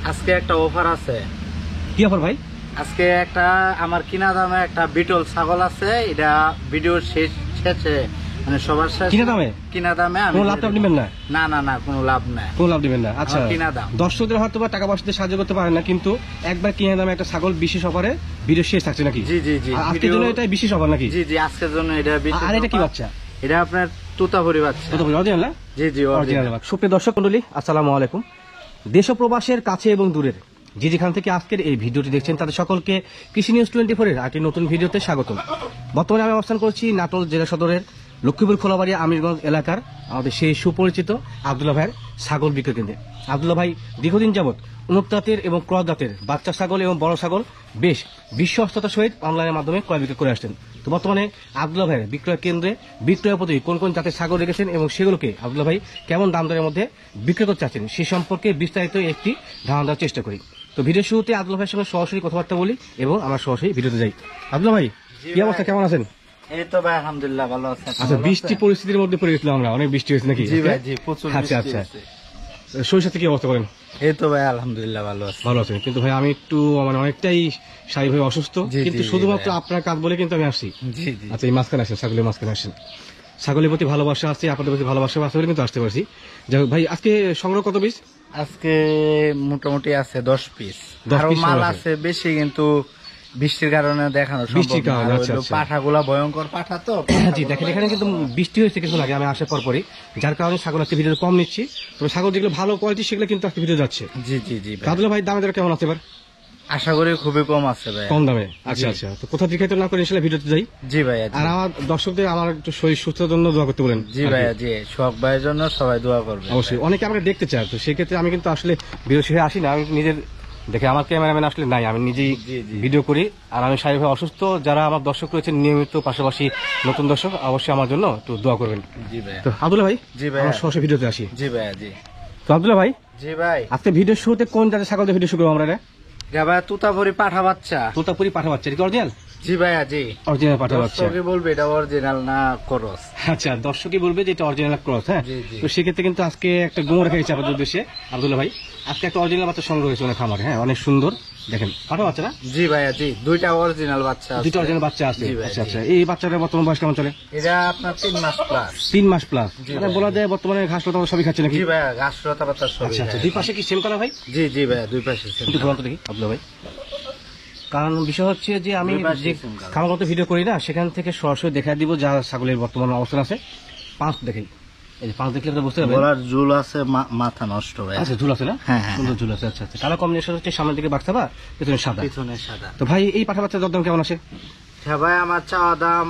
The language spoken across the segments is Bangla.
আজকে একটা অফার আছে। কি অফার ভাই? আজকে একটা আমার কিনা দামে একটা বিটল ছাগল আছে, এটা ভিডিওর শেষে মানে সবার শেষে কিনা দামে আমি কোনো লাভ নেবেন না? না না না, কোনো লাভ নাই, কোনো লাভ নেবেন না। আচ্ছা, কিনা দাম। দর্শকদের হয়তো বা টাকা পয়সাতে সাহায্য করতে পারেন না, কিন্তু একবার কিনা দামে একটা ছাগল বিশেষ অফারে ভিডিও শেষ থাকছে নাকি? জি জি জি, আজকের জন্য এটা বিশেষ অফার নাকি? জি জি, আজকের জন্য এটা বিশেষ। আর এটা কি বাচ্চা? এটা আপনার তোতাপুরি বাচ্চা। তোতাপুরি অরিজিনাল না? জি জি অরিজিনাল। সুপ্রিয় দর্শক মণ্ডলী, আসসালামু আলাইকুম। দেশ ও প্রবাসের কাছে এবং দূরের যে যেখান থেকে আজকের এই ভিডিওটি দেখছেন তাদের সকলকে কৃষি নিউজ 24 এর একটি নতুন ভিডিওতে স্বাগতম। বর্তমানে আমি অবস্থান করছি নাটোর জেলা সদরের লক্ষ্মীপুর খোলাবাড়ি আমিরগঞ্জ এলাকার আমাদের সেই সুপরিচিত আব্দুল্লাহ ভাইয়ের ছাগল বিক্রয় কেন্দ্রে। আব্দুল্লাহ ভাই দীর্ঘদিন যাবৎ উন্নত জাতের এবং ক্রস জাতের বাচ্চা ছাগল এবং বড় ছাগল বেশ বিশ্বস্ততার সহিত অনলাইনের মাধ্যমে ক্রয় বিক্রয় করে আসছেন। তো বর্তমানে আব্দুল্লাহ ভাইয়ের বিক্রয় কেন্দ্রে বিক্রয় পদ্ধতি কোন কোন জাতের ছাগল রেখেছেন এবং সেগুলোকে আব্দুল্লাহ ভাই কেমন দাম দরের মধ্যে বিক্রয় করতে চাচ্ছেন সে সম্পর্কে বিস্তারিত একটি ধারণা দেওয়ার চেষ্টা করি। তো ভিডিও শুরুতে আব্দুল্লাহ ভাইয়ের সঙ্গে সরাসরি কথাবার্তা বলি এবং আমরা সরাসরি ভিডিওতে যাই। আব্দুল্লাহ ভাই, কি অবস্থা, কেমন আছেন? এই তো ভাই আলহামদুলিল্লাহ ভালো আছি। আচ্ছা, বৃষ্টি পরিস্থিতির মধ্যে পড়ে গেছিলাম আমরা, অনেক বৃষ্টি হয়েছে নাকি? জি ভাই জি, প্রচুর আচ্ছা বৃষ্টি আচ্ছা, হয়েছে। শরীর সাথে কি অবস্থা করেন? এই তো ভাই আলহামদুলিল্লাহ ভালো আছি। ভালো আছেন? কিন্তু ভাই আমি একটু মানে অনেকটাই শারীরিকভাবে অসুস্থ, জি, কিন্তু জি, শুধুমাত্র ভাই। আপনার কাজ বলে কিন্তু আমি আসছি। জি জি। আচ্ছা, এই মাঝখানে আসেন, ছাগলের মাঝখানে আসেন। ছাগলের প্রতি ভালোবাসা আছে, আপনাদের প্রতি ভালোবাসা আছে বলে কিন্তু আসতে পারছি। যাই হোক ভাই, আজকে সংগ্রহ কত পিস? আজকে মোটামুটি আছে 10 পিস। 10 আরো পিস মাল সংগ্রহ আছে বেশি, কিন্তু বৃষ্টির কারণে দেখানো সম্ভব বৃষ্টির না। কারণে, আর আচ্ছা, হইলো আচ্ছা। পাঠাগুলা ভয়ঙ্কর পাঠা তো। জি দেখেন, এখানে কিন্তু বৃষ্টি হয়েছে কিছুক্ষণ আগে আমি আসার পরই, যার কারণে ছাগল আজকে ভিডিও কম নিচ্ছি। তবে ছাগল যেগুলো ভালো কোয়ালিটি সেগুলো কিন্তু আজকে ভিডিও যাচ্ছে। জি জি জি ভাই। আব্দুল্লাহ ভাই, দামে দর কেমন আছে এবার? আশা করি খুবই কম আছে ভাই। কম দামে? আচ্ছা জি। আচ্ছা, তো কোথা থেকে না করে ইনশাআল্লাহ ভিডিওতে যাই। জি ভাইয়া জি। আর আমার দর্শকদের আমার একটু শরীর সুস্থতার জন্য দোয়া করতে বলেন। জি ভাইয়া জি, শখ ভাইয়ের জন্য সবাই দোয়া করবে। অবশ্যই, অনেকে আমাকে দেখতে চায়, তো সেক্ষেত্রে আমি কিন্তু আসলে ভিডিও শেষে আসি না, আমি নিজের দেখে আমার ক্যামেরাম্যান আসলে নাই, আমি নিজেই জি, জি। ভিডিও করি। আর আমি শারীরিকভাবে অসুস্থ, যারা আমার দর্শক রয়েছেন নিয়মিত, পাশাপাশি নতুন দর্শক অবশ্যই আমার জন্য একটু দোয়া করবেন। জি ভাইয়া। তো আব্দুল্লাহ ভাই, জি ভাইয়া। আমরা সরাসরি ভিডিওতে আসি। জি ভাইয়া জি। তো আব্দুল্লাহ ভাই, জি ভাই। আজকে ভিডিও শুরুতে কোন জাতের ছাগলের ভিডিও শুরু করবো আমরা? যা ভাইয়া তোতাপুরি পাঠা বাচ্চা। তোতাপুরি পাঠা বাচ্চা, এটা কি অরিজিনাল? জি ভাইয়া জি। অরিজিনাল পাঠা বাচ্চা। দর্শকই বলবে এটা অরিজিনাল না ক্রস। আচ্ছা, দর্শকই বলবে যে এটা অরিজিনাল ক্রস। হ্যাঁ, জি, জি। তো সেক্ষেত্রে কিন্তু আজকে একটা গুণ রেখে গেছে আপনাদের উদ্দেশ্যে আব্দুল্লাহ ভাই। আজকে একটা অরিজিনাল বাচ্চা সংগ্রহ হয়েছে অনেক খামারে। হ্যাঁ, অনেক সুন্দর, দেখেন পাঠা বাচ্চা না? জি ভাইয়া জি, দুইটা অরিজিনাল বাচ্চা আছে। দুটো অরিজিনাল বাচ্চা আছে। জি ভাই, আচ্ছা জি। আচ্ছা, এই বাচ্চাটার বর্তমান বয়স কেমন চলে? এটা আপনার 3 মাস প্লাস। 3 মাস প্লাস, জি মানে ভাই। বলা যায় বর্তমানে ঘাস লতা সবই খাচ্ছে নাকি? জি ভাইয়া, ঘাস লতা পাতা সবই আচ্ছা আচ্ছা, খায়। দুই পাশে কি সেম কালার ভাই? জি জি ভাইয়া, দুই পাশে same একটু color। ঘুরান্ত দেখি আব্দুল্লাহ ভাই। কারণ বিষয় হচ্ছে যে আমি দুই পাশে যে same color। খামারগত ভিডিও করি না, সেখান থেকে সরাসরি দেখা দিব যা ছাগলের বর্তমান অবস্থান আছে। পাঁচ দেখেন, এই যে পাঁচ দেখলে আপনি বুঝতে পারবেন। গলার ঝুল আছে, মাথা নষ্ট ভাইয়া। আচ্ছা, ঝুল আছে না? হ্যাঁ, হ্যাঁ, সুন্দর ঝুল আছে। আচ্ছা আচ্ছা, কালার কম্বিনেশন হচ্ছে সামনের দিকে বাক্সা বা পেছনে সাদা। পিছনে সাদা। তো ভাই, এই পাঠা বাচ্চার দরদাম কেমন আসে হ্যাঁ ভাই, আমার চাওয়া দাম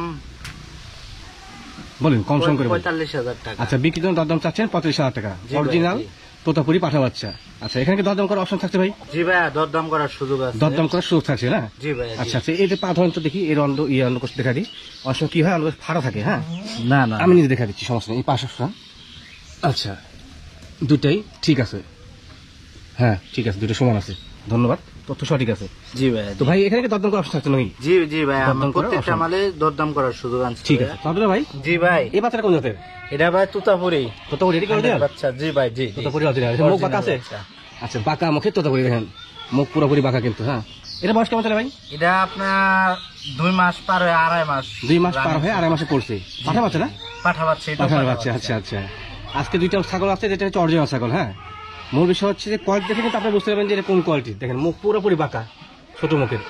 বলেন, কম সম করে বলেন। 45,000 টাকা। আচ্ছা, বিক্রির জন্য দরদাম চাচ্ছেন 35,000 টাকা, জি ভাই, অরিজিনাল জি। তোতাপুরি পাঠা বাচ্চা। আচ্ছা, এখানে কি দরদাম করার অপশন থাকছে ভাই? জি ভাইয়া, দরদাম করার সুযোগ আছে। দরদাম করার সুযোগ থাকছে না? জি ভাইয়া জি। আচ্ছা আচ্ছা, এই যে পা ধরেন তো দেখি, এর অন্ডকোষ দেখা দিই। অনেক সময় কি হয়, অন্ডকোষ ফাড়া থাকে। হ্যাঁ, না না, আমি নিজে দেখা দিচ্ছি, সমস্যা নেই। এই পাশে আচ্ছা, দুটাই ঠিক আছে। হ্যাঁ ঠিক আছে, দুটো সমান আছে। ধন্যবাদ, তথ্য সঠিক আছে। জি ভাইয়া তো জি। ভাই, এখানে কি দরদাম করার অপশন থাকছে নাকি? জি জি ভাই, দরদাম আমার করার প্রত্যেকটা option। মালে দরদাম করার সুযোগ আছে। ঠিক আছে, তাহলে ভাই জি ভাই। এই বাচ্চাটা কোন জাতের? এটা ভাই তোতাপুরি তোতাপুরি, এটা কি অরিজিনাল? বাচ্চা। জি ভাই জি জি। তোতাপুরি অরিজিনাল, মুখ বাঁকা আছে? বাচ্চা। আচ্ছা, বাঁকা মুখে তোতাপুরি, দেখেন মুখ পুরোপুরি বাঁকা কিন্তু। হ্যাঁ, এটা বয়স কেমন চলে ভাই? এটা আপনার 2 মাস পার হয়ে 2.5 মাস। 2 মাস পার হয়ে 2.5 মাসে পড়ছে। পাঠা বাচ্চা না? পাঠা বাচ্চা, এটা পাঠার পাঠা বাচ্চা। আচ্ছা আচ্ছা, আজকে দুইটা ছাগল আছে, যেটা হচ্ছে অরিজিনাল ছাগল। হ্যাঁ, মূল বিষয় হচ্ছে যে কোয়ালিটি দেখে কিন্তু আপনি বুঝতে পারবেন যে এটা কোন কোয়ালিটি। দেখেন মুখ পুরোপুরি বাঁকা, ছোট মুখের।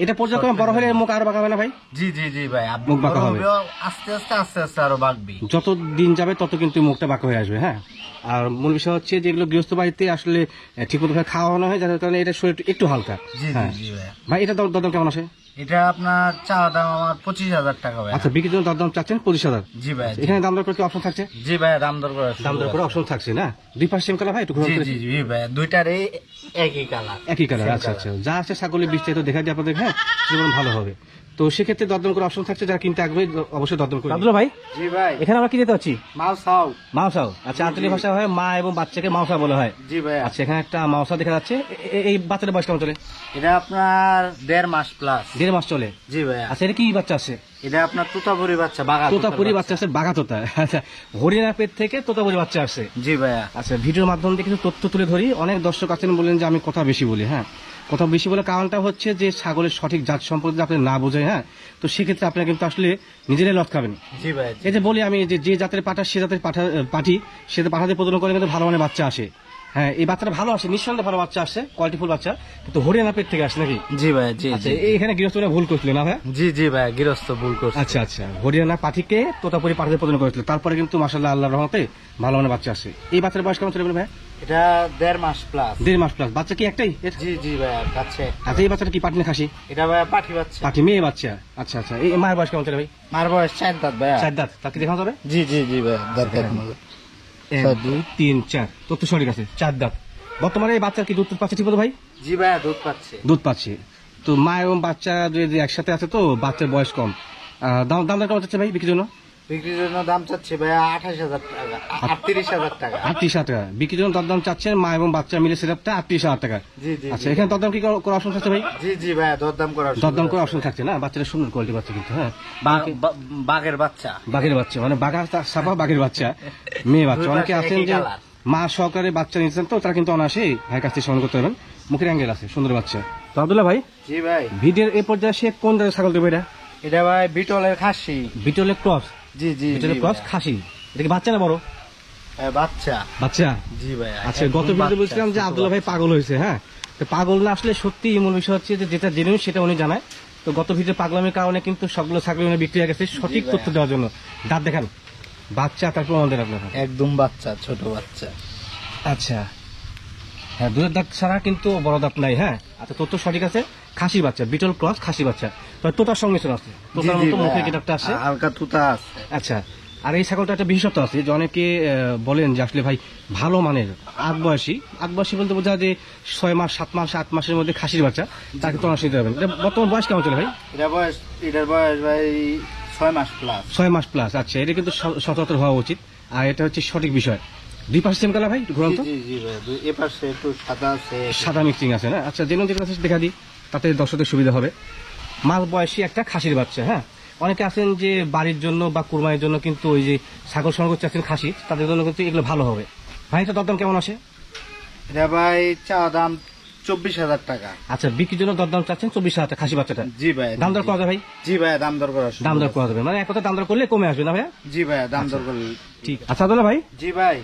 এটা পর্যায়ক্রমে বড় হলে এর মুখ আরো বাঁকা হবে না ভাই? জি জি জি ভাই, আপনি মুখ বাঁকা বড় হবে। হবেও আস্তে আস্তে আস্তে আস্তে আরো বাড়বি। যত দিন যাবে তত কিন্তু মুখটা বাঁকা হয়ে আসবে। হ্যাঁ, আর মূল বিষয় হচ্ছে যেগুলো গৃহস্থ বাড়িতে আসলে ঠিকমতো ভাবে খাওয়ানো হয়, যার কারণে এটা শরীর একটু হালকা। জি জি হ্যাঁ জি ভাই। ভাই, এটা দরদাম কেমন আসে? এটা আপনার চাওয়া দাম আমার 25,000 টাকা ভাই। আচ্ছা, বিক্রির জন্য দরদাম চাচ্ছেন 25,000। জি ভাই জি। এখানে দাম দর করে কি অপশন থাকছে? জি ভাই, দাম দর করার দাম দর সুযোগ করে আছে। অপশন থাকছে না? দুই পাশে সেম কালার ভাই, একটু ঘুরে জি জি জি ভাই, দুইটারই একই কালার। একই কালার। Same আচ্ছা color। আচ্ছা, যা আছে ছাগলের বিস্তারিত দেখা দিয়ে আপনাদের। হ্যাঁ, সেরকম ভালো হবে। তো সেক্ষেত্রে দরদাম করে অপশন থাকছে, যারা কিনতে আসবে অবশ্যই দরদাম করে। আব্দুল্লাহ ভাই, জি ভাই, এখানে আমরা কি দিতে পাচ্ছি? মাউসাও। মাউসাও, আচ্ছা, আঞ্চলিক ভাষা হয় মা এবং বাচ্চাকে মাউসা বলা হয়। জি ভাই। আচ্ছা, এখানে একটা মাউসা দেখা যাচ্ছে। এই বাচ্চাটার বয়স কেমন চলে? এটা আপনার 1.5 মাস প্লাস। 1.5 মাস চলে। জি ভাই। আচ্ছা, এটা কি বাচ্চা আছে? এটা আপনার তোতাপুরি বাচ্চা, বাঘা তোতাপুরি বাচ্চা আছে, বাঘা তোতা। আচ্ছা, হরিয়ানা পেট থেকে তোতাপুরি বাচ্চা আছে। জি ভাইয়া। আচ্ছা, ভিডিওর মাধ্যমে কিছু তথ্য তুলে ধরি। অনেক দর্শক আছেন বলেন যে আমি কথা বেশি বলি। হ্যাঁ, কথা বেশি বলে কারণটা হচ্ছে যে ছাগলের সঠিক জাত সম্পর্কে আপনি না বোঝেন, হ্যাঁ, তো সেক্ষেত্রে আপনারা কিন্তু আসলে নিজেরাই লস খাবেন। জি ভাই। এই যে বলি আমি যে জাতের পাঠা সে জাতের পাঠি সেটা পাঠাতে প্রদান করে কিন্তু ভালো মানের বাচ্চা আসে। হ্যাঁ, এই বাচ্চাটা ভালো আসে, নিঃসন্দেহে ভালো বাচ্চা আসে, কোয়ালিটিফুল বাচ্চা, কিন্তু হরিয়ানা পেট থেকে আসে নাকি? জি ভাই। জি আচ্ছা, জি। এখানে গৃহস্থরা ভুল করছিল না ভাই? জি জি ভাই, গৃহস্থ ভুল করছে। আচ্ছা আচ্ছা, হরিয়ানা পাঠিকে তোতাপুরি পাঠাতে প্রদান করেছিল, তারপরে কিন্তু মাশাআল্লাহ আল্লাহর রহমতে ভালো মানের বাচ্চা আসে। এই বাচ্চার বয়স কেমন চলে ভাই? এটা 1.5 মাস প্লাস। 1.5 মাস প্লাস। বাচ্চা কি একটাই? জি জি ভাই, কাছে। আচ্ছা, এই বাচ্চাটা কি পাঠি না খাসি? এটা ভাই পাঠি বাচ্চা। পাঠি, মেয়ে বাচ্চা। আচ্ছা আচ্ছা, এই মায়ের বয়স কেমন চলে ভাই? মার বয়স 4 দাঁত ভাই। 4 দাঁত। তাকে দেখানো যাবে? জি জি জি ভাই, দাঁত দেখানো যাবে। 1 2 3 4, তথ্য সঠিক আছে, 4 দাঁত। বর্তমানে এই বাচ্চার কি দুধ পাচ্ছে ঠিক মতো ভাই? জি ভাই, দুধ পাচ্ছে। দুধ পাচ্ছে। তো মা এবং বাচ্চা যদি একসাথে আছে, তো বাচ্চার বয়স কম। দাম কেমন চাচ্ছে ভাই বিক্রির জন্য? বিক্রির জন্য দাম চাচ্ছে ভাই 28,000 টাকা, 38,000 টাকা। 38,000 টাকা বিক্রির জন্য দরদাম চাচ্ছেন, মা এবং বাচ্চা মিলে সেটআপটা 38,000 টাকা। জি জি। আচ্ছা, এখানে দরদাম কি করার অপশন থাকছে ভাই? জি জি ভাই, দরদাম করার দরদাম করার অপশন থাকছে না? বাচ্চাটা সুন্দর কোয়ালিটি বাচ্চা কিন্তু। হ্যাঁ, বাঘের বাচ্চা। বাঘের বাচ্চা মানে বাঘা সাফা বাঘের বাচ্চা, মেয়ে বাচ্চা। অনেকে আছেন যে মা সহকারে বাচ্চা নিচ্ছেন, তো তারা কিন্তু অনায়াসে ভাইয়ের কাছ থেকে সংগ্রহ করতে পারবেন। মুখের অ্যাঙ্গেল আছে, সুন্দর বাচ্চা। তো আব্দুল্লাহ ভাই, জি ভাই, ভিডিওর এই পর্যায়ে সে কোন জাতের ছাগল দেবে? এটা ভাই বিটলের খাসি। বিটলের ক্রস। জি জি। বিটলের ক্রস খাসি। এটা কি বাচ্চা না বড়? বাচ্চা। বাচ্চা। জি ভাই। আচ্ছা, গত ভিডিওতে বলছিলাম যে আব্দুল্লাহ ভাই পাগল হয়েছে। হ্যাঁ, তো পাগল না, আসলে সত্যি মূল বিষয় হচ্ছে যে যেটা জেনুইন সেটা উনি জানায়। তো গত ভিডিও পাগলামের কারণে কিন্তু সবগুলো ছাগল উনি বিক্রি হয়ে গেছে। সঠিক তথ্য দেওয়ার জন্য দাঁত দেখান, বাচ্চা, তার প্রমাণ দেন আপনার। একদম বাচ্চা, ছোট বাচ্চা। আচ্ছা, হ্যাঁ, দুধের দাঁত ছাড়া কিন্তু বড় দাঁত নাই। হ্যাঁ, আচ্ছা, তথ্য সঠিক আছে। খাসি বাচ্চা, বিটল ক্রস খাসি বাচ্চা। তো তোতার সংমিশ্রণ আছে, তোতার মতো মুখের গেটআপটা আছে, হালকা তুতা আছে। আচ্ছা, আর এই ছাগলটা একটা বিশেষত্ব আছে যে অনেকে বলেন যে আসলে ভাই ভালো মানের আটবয়সী বলতে বোঝা যে 6 মাস 7 মাস 8 মাসের মধ্যে খাসির বাচ্চা, তাকে তো নিতে পারবেন। এটা বর্তমান বয়স কেমন চলে ভাই? এটার বয়স ভাই 6 মাস প্লাস। 6 মাস প্লাস। আচ্ছা, এটা কিন্তু সচরাচর হওয়া উচিত, আর এটা হচ্ছে সঠিক বিষয়। 2 পাশে সেম কালার ভাই, ঘুরন্ত জি জি ভাই, এই পাশে একটু সাদা আছে, সাদা মিক্সিং আছে না? আচ্ছা, যেন যেটা আছে দেখা দিই, তাতে দর্শকদের সুবিধা হবে। মাস বয়সী একটা খাসির বাচ্চা। হ্যাঁ, অনেকে আছেন যে বাড়ির জন্য বা কুরবানির জন্য কিন্তু ওই যে ছাগল সংগ্রহ করতে চাচ্ছেন খাসি, তাদের জন্য কিন্তু এগুলো ভালো হবে। ভাই, এটা দরদাম কেমন আসে? এটা ভাই চাওয়া দাম 24,000 টাকা। আচ্ছা, বিক্রির জন্য দরদাম চাচ্ছেন 24,000 টাকা খাসি বাচ্চাটা। জি ভাই। দাম দর করা যাবে ভাই? জি ভাই, দাম দর করা। দাম দর করা যাবে মানে এক কথা, দাম দর করলে কমে আসবে না ভাইয়া? জি ভাই, দাম দর করলে ঠিক। আচ্ছা আব্দুল্লাহ ভাই, জি ভাই,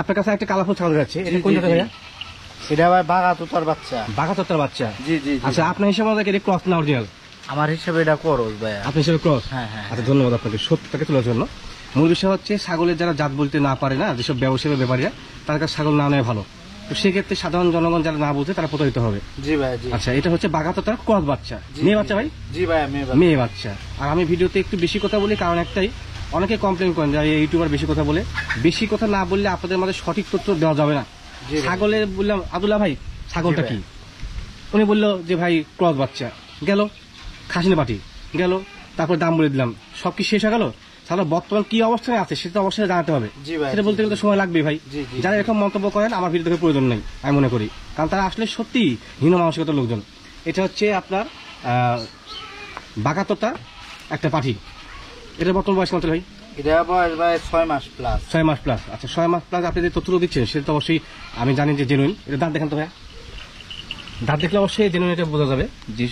আপনার কাছে একটা কালারফুল ছাগল যাচ্ছে, এটা জি, কোন জি, জাতের জি। ভাইয়া? এটা ভাই বাঘা তুতার বাচ্চা। বাঘা তোতার বাচ্চা। জি জি জি। আচ্ছা, আপনার হিসাবে আমাদের এটা ক্রস না অরিজিনাল? আমার হিসাবে এটা করস ভাই। আপনার হিসাবে ক্রস? হ্যাঁ হ্যাঁ। আচ্ছা, ধন্যবাদ আপনাকে সত্যটাকে তোলার জন্য। মূল বিষয় হচ্ছে ছাগলের যারা জাত বলতে না পারে না, যেসব ব্যবসায়ী বা ব্যাপারীরা, তার কাছে ছাগল না নেওয়া ভালো। তো সেক্ষেত্রে সাধারণ জনগণ যারা না বুঝে তারা প্রতারিত হবে। জি ভাই জি। আচ্ছা, এটা হচ্ছে বাঘা তোতার ক্রস বাচ্চা, মেয়ে বাচ্চা ভাই? জি ভাই, মেয়ে বাচ্চা। আর আমি ভিডিওতে একটু বেশি কথা বলি, কারণ একটাই, অনেকে কমপ্লেন করেন যে ইউটিউবার বেশি কথা বলে। বেশি কথা না বললে আপনাদের মাঝে সঠিক তথ্য দেওয়া যাবে না। জি ভাই। ছাগলের বললাম আব্দুল্লাহ ভাই ছাগলটা জি কি, ভাই। উনি বললো যে ভাই ক্রস বাচ্চা, গেল খাসিনা পাটি গেল, তারপর দাম বলে দিলাম, সব কি শেষ হয়ে গেল? তাহলে বর্তমান কি অবস্থায় আছে সেটা অবশ্যই জানাতে হবে। জি ভাই। সেটা বলতে গেলে তো সময় লাগবে ভাই। জি জি। যারা এরকম মন্তব্য করেন আমার ভিডিও থেকে প্রয়োজন নেই আমি মনে করি, কারণ তারা আসলে সত্যি হীন মানসিকতার লোকজন। এটা হচ্ছে আপনার বাঘাতোতা একটা পাঠি। এটা বর্তমান বয়স কত ভাই? এটা বয়স ভাই 6 মাস প্লাস। 6 মাস প্লাস। আচ্ছা, 6 মাস প্লাস আপনি যে তথ্যগুলো দিচ্ছেন সেটা তো অবশ্যই আমি জানি যে জেনুইন। এটা দাঁত দেখান তো ভাইয়া, দাঁত দেখলে অবশ্যই জেনুইন, এটা বোঝা যাবে যে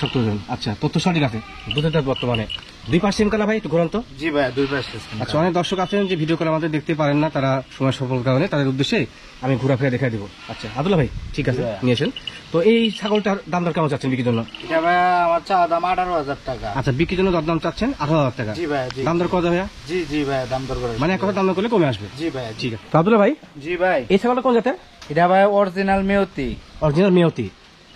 শক্ত। আচ্ছা, তথ্য সঠিক আছে। দুধের দাঁত বর্তমানে 2 পাশ সেম কালার ভাই, একটু ঘুরান তো। জি ভাই, 2 পাশে। আচ্ছা, অনেক দর্শক আছেন যে ভিডিও করে আমাদের দেখতে পারেন না, তারা সময় সফল কারণে তাদের উদ্দেশ্যে আমি ঘোরাফেরা দেখাই দেবো। আচ্ছা আব্দুল্লাহ ভাই, ঠিক আছে, নিয়েছেন। তো এই ছাগলটার দাম দর কেমন চাচ্ছেন বিক্রির জন্য? এটা ভাই আমার চাওয়া দাম 18,000 টাকা। আচ্ছা, বিক্রির জন্য দরদাম চাচ্ছেন 18,000 টাকা। জি ভাই জি। দাম দর কত ভাইয়া? জি জি ভাই, দাম দর করে। মানে এক কথা, দাম দর করলে কমে আসবে। জি ভাই ঠিক আছে। তো আব্দুল্লাহ ভাই, জি ভাই, এই ছাগলটা কোন জাতের? এটা ভাই অরিজিনাল মেয়তি। অরিজিনাল মেয়তি।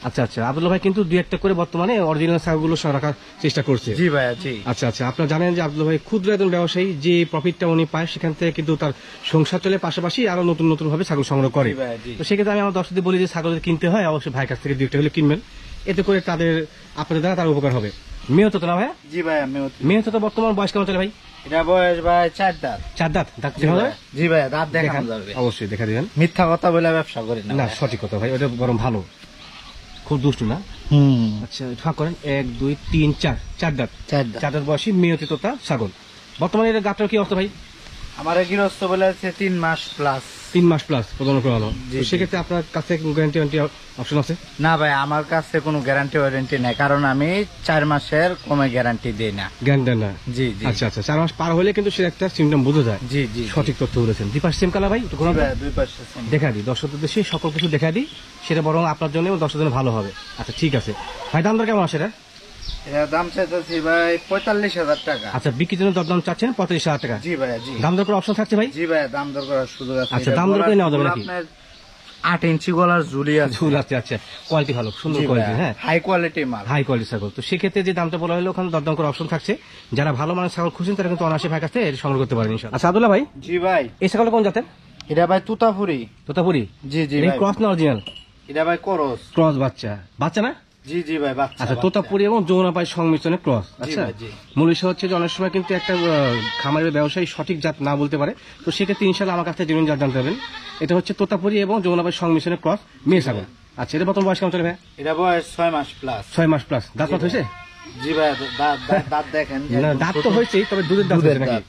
আচ্ছা আচ্ছা, আব্দুল্লাহ ভাই কিন্তু 2-1টা করে বর্তমানে অরিজিনাল ছাগলগুলো রাখার চেষ্টা করছে। জি ভাই জি। আচ্ছা আচ্ছা, আপনারা জানেন যে আব্দুল্লাহ ভাই ক্ষুদ্র একজন ব্যবসায়ী, যে প্রফিটটা উনি পায় সেখান থেকে কিন্তু তার সংসার চলে, পাশাপাশি আরো নতুন নতুন ভাবে ছাগল সংগ্রহ করে। জি ভাই জি। তো সেক্ষেত্রে আমি আমার দর্শকদের বলি যে ছাগল কিনতে হয় অবশ্যই ভাইয়ের কাছ থেকে 2-1টা হলে কিনবেন। এতে করে আপনাদের দ্বারা তার উপকার হবে। মেয়ে তো না ভাইয়া? জি ভাই আমি মেয়ে তো বর্তমান বয়স কেমন চলে ভাই? এটা বয়স ভাই 4 দাঁত। 4 দাঁত? দাঁত দেখা যাবে? জি ভাই দাঁত দেখানো যাবে। অবশ্যই দেখা দিবেন। মিথ্যা কথা বলে ব্যবসা করি না। না সঠিক কথা ভাই, ওটা বরং ভালো। খুব দুষ্টু না? আচ্ছা ফাঁক করেন। 1 2 3 4 4 দাঁত। 4 দাঁত। 4 দাঁত বয়সী মেয়তি তোতা ছাগল। বর্তমানে এটা গাবটার কি অবস্থা ভাই? আমার গৃহস্থ বলে আছে 3 মাস প্লাস। 3 মাস প্লাস প্রদান করানো। জি, তো সেক্ষেত্রে আপনার কাছে গ্যারান্টি অপশন আছে? না ভাই আমার কাছে কোনো গ্যারান্টি ওয়ারেন্টি নাই, কারণ আমি 4 মাসের কমে গ্যারান্টি দেই না। গ্যারান্টি দেন না? জি জি। আচ্ছা আচ্ছা, 4 মাস পার হলে কিন্তু সে একটা সিমটম বোঝা যায়। জি জি। সঠিক তথ্য বলেছেন। দুই পাশে সেম কালার ভাই, একটু ঘোরান। দুই পাশে same। দেখা দিই দর্শকদের দেশে সকল কিছু দেখা দিই, সেটা বরং আপনার জন্য এবং দর্শকদের জন্য ভালো হবে। আচ্ছা ঠিক আছে ভাই, দাম দর কেমন আসে এটা? এটা দাম চাইতেছি ভাই 45,000 টাকা। আচ্ছা বিক্রির জন্য দরদাম চাচ্ছেন 45,000 টাকা? জি ভাই জি। দাম দর করে অপশন থাকছে ভাই? জি ভাই দাম দর করার সুযোগ আছে। আচ্ছা, দাম দর করে নেওয়া যাবে নাকি? আপনার 8 ইঞ্চি গলার ঝুলি আছে। ঝুল আছে, আচ্ছা কোয়ালিটি ভালো, সুন্দর কোয়ালিটি। হ্যাঁ হাই কোয়ালিটি মাল। হাই কোয়ালিটি ছাগল। তো সেক্ষেত্রে যে দামটা বলা হলো ওখানে দরদাম করে অপশন থাকছে। যারা ভালো মানের ছাগল খুঁজছেন তারা কিন্তু অনায়াসে ভাই কাছে এটা সংগ্রহ করতে পারেন ইনশাআল্লাহ। আচ্ছা আব্দুল্লাহ ভাই, জি ভাই। এই ছাগল কোন জাতের? এটা ভাই তুতাপুরি। তোতাপুরি? জি জি এই ভাই। ক্রস না অরিজিনাল? এটা ভাই করস। ক্রস বাচ্চা। বাচ্চা না? জি জি ভাই বাচ্চা। আচ্ছা তোতাপুরি এবং যৌনাপাই সংমিশ্রণে ক্রস। আচ্ছা ভাই, জি। মূল বিষয় হচ্ছে যে অনেক সময় কিন্তু একটা খামারের ব্যবসায়ী সঠিক জাত না বলতে পারে। তো সেক্ষেত্রে ইনশাআল্লাহ আমার কাছে জেনুইন জাত জানতে পারবেন। এটা হচ্ছে তোতাপুরি এবং যৌনাপাই সংমিশ্রণে ক্রস মেয়ে ছাগল। আচ্ছা এটা বর্তমান বয়স কেমন চলে ভাই? এটা বয়স 6 মাস প্লাস। 6 মাস প্লাস। দাঁত মাত হয়েছে? জি ভাই দাঁত দেখেন। না দাঁত তো হয়েছেই, তবে দুধের দাঁত দুধের হয়েছে নাকি? দাঁত।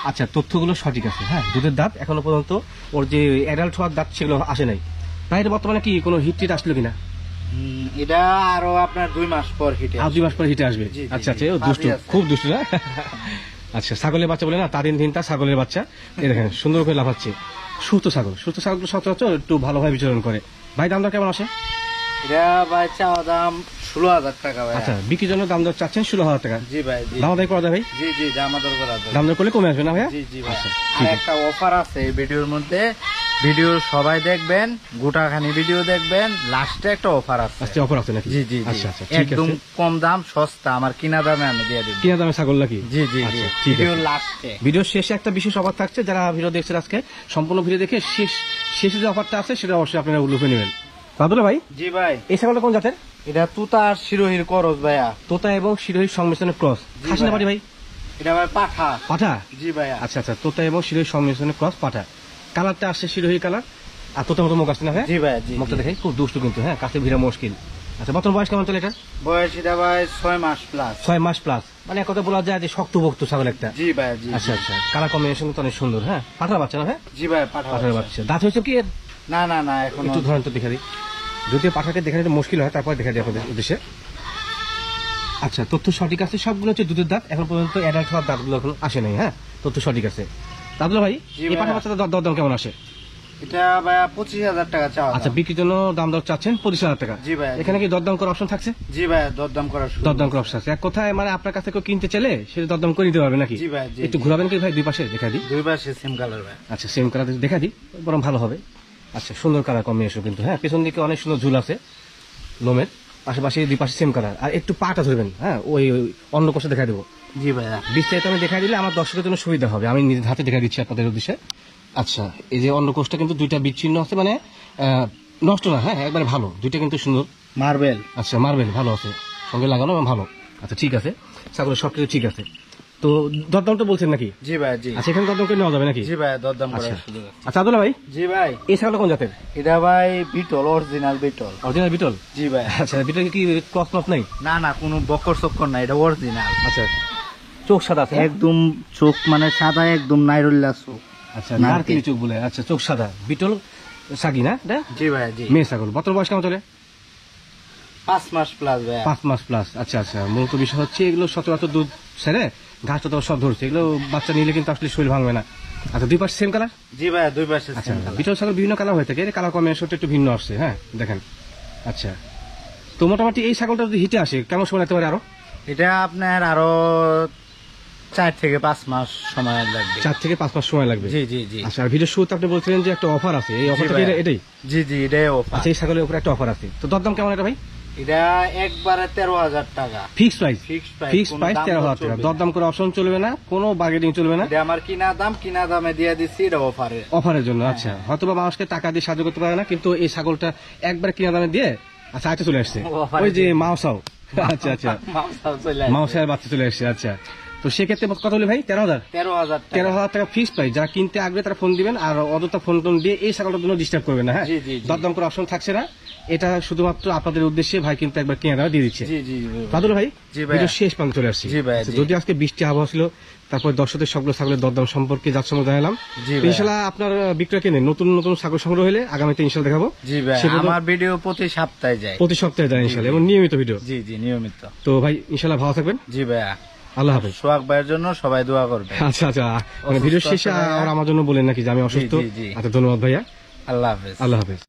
আচ্ছা তথ্যগুলো সঠিক আছে। হ্যাঁ দুধের দাঁত এখনো পর্যন্ত, ওর যে অ্যাডাল্ট হওয়ার দাঁত সেগুলো আসে নাই। ভাই এটা বর্তমানে কি কোনো হিট টিট আসলো কিনা? এটা আরো আপনার 2 মাস পর হিটে। আর 2 মাস পরে হিটে আসবে? জি, জি, আচ্ছা আচ্ছা, জি, ও দুষ্টু, ভাবি আছে। খুব দুষ্টু না? আচ্ছা ছাগলের বাচ্চা বলে না, তাদিন দিনটা ছাগলের বাচ্চা। এই দেখেন সুন্দর করে লাফাচ্ছে। সুস্থ ছাগল, সুস্থ ছাগল সচরাচর একটু ভালোভাবে বিচরণ করে। ভাই দাম দর কেমন আসে? এটা ভাই চাওয়া দাম 16,000 টাকা ভাই। আচ্ছা বিক্রির জন্য দাম দর চাচ্ছেন 16,000 টাকা? জি ভাই জি। দাম আদায় করা যায় ভাই? জি জি দাম দর করা যাবে। দাম দর করলে কমে আসবে না ভাইয়া? জি জি ভাই। আচ্ছা, আর ঠিক আছে। একটা অফার আছে এই ভিডিওর মধ্যে। ভিডিও সবাই দেখবেন, গোটাখানি ভিডিও দেখবেন, লাস্টে একটা অফার আছে। আচ্ছা অফার আছে নাকি? জি জি আচ্ছা আচ্ছা ঠিক একদম আছে। কম দাম, সস্তা, আমার কিনা দামে আমি দিয়ে দিব। কিনা দামে ছাগল নাকি? জি জি জি। আচ্ছা, ঠিক আছে। ভিডিও লাস্টে। ভিডিওর শেষে একটা বিশেষ অফার থাকছে। যারা ভিডিও দেখছেন আজকে সম্পূর্ণ ভিডিও দেখে শেষে যে অফারটা আছে সেটা অবশ্যই আপনারা লুফে নেবেন। বাদুল্লাহ ভাই জি ভাই। এই ছাগলটা কোন জাতের? এটা তুতা আর শিরোহির করস ভাইয়া। তোতা এবং শিরোহীর সংমিশ্রণের ক্রস। জি খাসি না ভাই। পাটি ভাই? এটা ভাই পাঠা। পাঠা? জি ভাইয়া। আচ্ছা আচ্ছা, তোতা এবং শিরোহীর সংমিশ্রণের ক্রস পাঠা। কালারটা আসছে শিরোহী কালার। আর তোতার মতো মুখ আসছে না ভাই? জি ভাইয়া জি। মুখটা দেখে খুব দুষ্টু কিন্তু। হ্যাঁ কাছে ভিড়া মুশকিল। আচ্ছা বর্তমান বয়স কেমন চলে এটা? বয়স এটা ভাই 6 মাস প্লাস। 6 মাস প্লাস। মানে এক কথা বলা যায় যে শক্তভক্ত ছাগল একটা। জি ভাইয়া জি। আচ্ছা আচ্ছা, কালার কম্বিনেশন তো অনেক সুন্দর। হ্যাঁ পাঠার বাচ্চা না? হ্যাঁ জি ভাই পাঠা। পাঠার বাচ্চা। দাঁত হয়েছে কি এর? না না না এখন একটু ধরেন তো দেখা দিই। যদিও পাঠাকে দেখা নিতে মুশকিল হয়, তারপর দেখা দিই আপনাদের উদ্দেশ্যে। আচ্ছা তথ্য সঠিক আছে, সবগুলো হচ্ছে দুধের দাঁত। এখন পর্যন্ত অ্যাডাল্ট হওয়ার দাঁতগুলো এখন আসে নাই। হ্যাঁ তথ্য সঠিক আছে। দাদুল্লাহ ভাই জি এই ভাইয়া। পাঠা বাচ্চাটা দরদাম কেমন আসে? এটা ভাইয়া 25,000 টাকা চাওয়া। আচ্ছা বিক্রির জন্য দাম দর চাচ্ছেন 25,000 টাকা? জি ভাইয়া। এখানে কি দরদাম করার অপশন থাকছে? জি ভাইয়া দরদাম করার সুযোগ। দরদাম করার অপশন আছে। এক কথায় মানে আপনার কাছে কেউ কিনতে চাইলে সেটা দরদাম করে নিতে পারবে নাকি? জি ভাইয়া জি। একটু ঘুরাবেন কি ভাই দুই পাশে দেখা দিই? দুই পাশে সেম কালার ভাই। আচ্ছা সেম কালার দেখা দিই বরং ভালো হবে। আচ্ছা সুন্দর কালার কম্বিনেশন কিন্তু। হ্যাঁ পেছন দিকে অনেক সুন্দর ঝুল আছে লোমের, পাশাপাশি দুই পাশে সেম কালার। আর একটু পাটা ধরবেন। হ্যাঁ ওই অন্য কোষে দেখা দেবো। জি ভাইয়া। বিস্তারিত আমি দেখা দিলে আমার দর্শকের জন্য সুবিধা হবে। আমি নিজের হাতে দেখা দিচ্ছি আপনাদের উদ্দেশ্যে। আচ্ছা এই যে অন্য কোষটা কিন্তু দুইটা বিচ্ছিন্ন আছে, মানে নষ্ট না। হ্যাঁ একবারে ভালো, দুইটা কিন্তু সুন্দর মার্বেল। আচ্ছা মার্বেল ভালো আছে, সঙ্গে লাগানো এবং ভালো। আচ্ছা ঠিক আছে, ছাগলের সব কিছু ঠিক আছে। তো দরদাম তো বলছেন নাকি? জি ভাইয়া জি। আচ্ছা এখানে দরদাম করে নেওয়া যাবে নাকি? জি ভাইয়া দরদাম আচ্ছা করার সুযোগ আছে। আচ্ছা আব্দুল্লাহ ভাই জি ভাই। এই ছাগলটা কোন জাতের? এটা ভাই বিটল, অরিজিনাল বিটল। অরিজিনাল বিটল? জি ভাই। আচ্ছা বিটল কি ক্রস ক্রস নাই? না না কোনো বকর চক্কর না, এটা অরিজিনাল। আচ্ছা চোখ সাদা আছে? একদম চোখ মানে সাদা, একদম নাইরুল্লাহ চোখ। আচ্ছা নারকেলি চোখ বলে। আচ্ছা চোখ সাদা বিটল সাগি না এটা? জি ভাইয়া জি। মেয়ে ছাগল। বর্তমান বয়স কেমন চলে? 5 মাস প্লাস ভাইয়া। 5 মাস প্লাস। আচ্ছা আচ্ছা, মূলত বিষয় হচ্ছে এগুলো সচরাচর দুধ ছেড়ে ঘাসটা তো সব ধরছে, এগুলো বাচ্চা নিলে কিন্তু আসলে শরীর ভাঙবে না। আচ্ছা দুই পাশে সেম কালার? জি ভাইয়া দুই পাশে আচ্ছা সেম কালার। বিটল ছাগল বিভিন্ন কালার হয়ে থাকে, কালার কম্বিনেশনটা একটু ভিন্ন আসছে। হ্যাঁ দেখেন। আচ্ছা তো মোটামুটি এই ছাগলটা যদি হিটে আসে কেমন সময় লাগতে পারে আরো? এটা আপনার আরো 4 থেকে 5 মাস সময় লাগবে। 4 থেকে 5 মাস সময় লাগবে? জি জি জি। আচ্ছা ভিডিও শুরুতে আপনি বলছিলেন যে একটা অফার আছে, এই অফারটা কি ভাইয়া। এটাই? জি জি এটাই অফার। আচ্ছা এই ছাগলের উপরে একটা অফার আছে, তো দরদাম কেমন এটা ভাই? এটা একবারে 13,000 টাকা। Fix price? Fixed price. Fix price 13,000 টাকা। দরদাম করে অপশন চলবে না, কোনো বার্গেনিং চলবে না? এটা আমার কিনা দামে দিয়ে দিচ্ছি, এটা অফারে। অফারের জন্য? আচ্ছা হয়তো বা মানুষকে টাকা দিয়ে সাহায্য করতে পারে না, কিন্তু এই ছাগলটা একবার কিনা দামে দিয়ে আচ্ছা আচ্ছা চলে আসছে ও, আবার ওই যে মাওসাও আচ্ছা আচ্ছা মাউসাও চলে আসছে। মাওসার বাচ্চা চলে আসছে আচ্ছা তো সেক্ষেত্রে কত হলে ভাই 13,000 13,000 টাকা। 13,000 টাকা ফিক্স প্রাইস যারা কিনতে আগ্রহে তারা ফোন দিবেন আর অযথা ফোন টোন দিয়ে এই ছাগলটার জন্য ডিস্টার্ব করবেন না হ্যাঁ জি, জি, জি। দরদাম করে অপশন থাকছে না এটা শুধুমাত্র আপনাদের উদ্দেশ্যে ভাই কিন্তু একবার কিনে দেওয়া দিয়ে দিচ্ছে জি জি জি। বাদল ভাই জি ভাইয়া। ভিডিও শেষ প্রান্তে চলে আসছি জি ভাইয়া, আচ্ছা, জি। যদি আজকে বৃষ্টি আবহাওয়া ছিল তারপর দর্শকদের সবগুলো ছাগলের দরদাম সম্পর্কে যার সময় জানালাম জি তো ভাইয়া। ইনশাল্লাহ আপনার বিক্রয় কেনে নতুন নতুন ছাগল সংগ্রহ হলে আগামীতে ইনশাল্লাহ দেখাবো জি ভাই, সে পর্যন্ত আমার ভিডিও প্রতি সপ্তাহে যায়। প্রতি সপ্তাহে দেয় ইনশাল্লাহ এবং নিয়মিত ভিডিও জি জি, নিয়মিত। তো ভাই ইনশাল্লাহ ভালো থাকবেন জি ভাইয়া, আল্লাহ হাফেজ সোহাগ ভাইয়ের জন্য সবাই দোয়া করবে। আচ্ছা আচ্ছা মানে অসুস্থ ভিডিও আছে শেষে ভাইয়া? আর আমার জন্য বলেন নাকি যে আমি অসুস্থ জি, জি। আচ্ছা ধন্যবাদ ভাইয়া আল্লাহ হাফেজ। আল্লাহ হাফেজ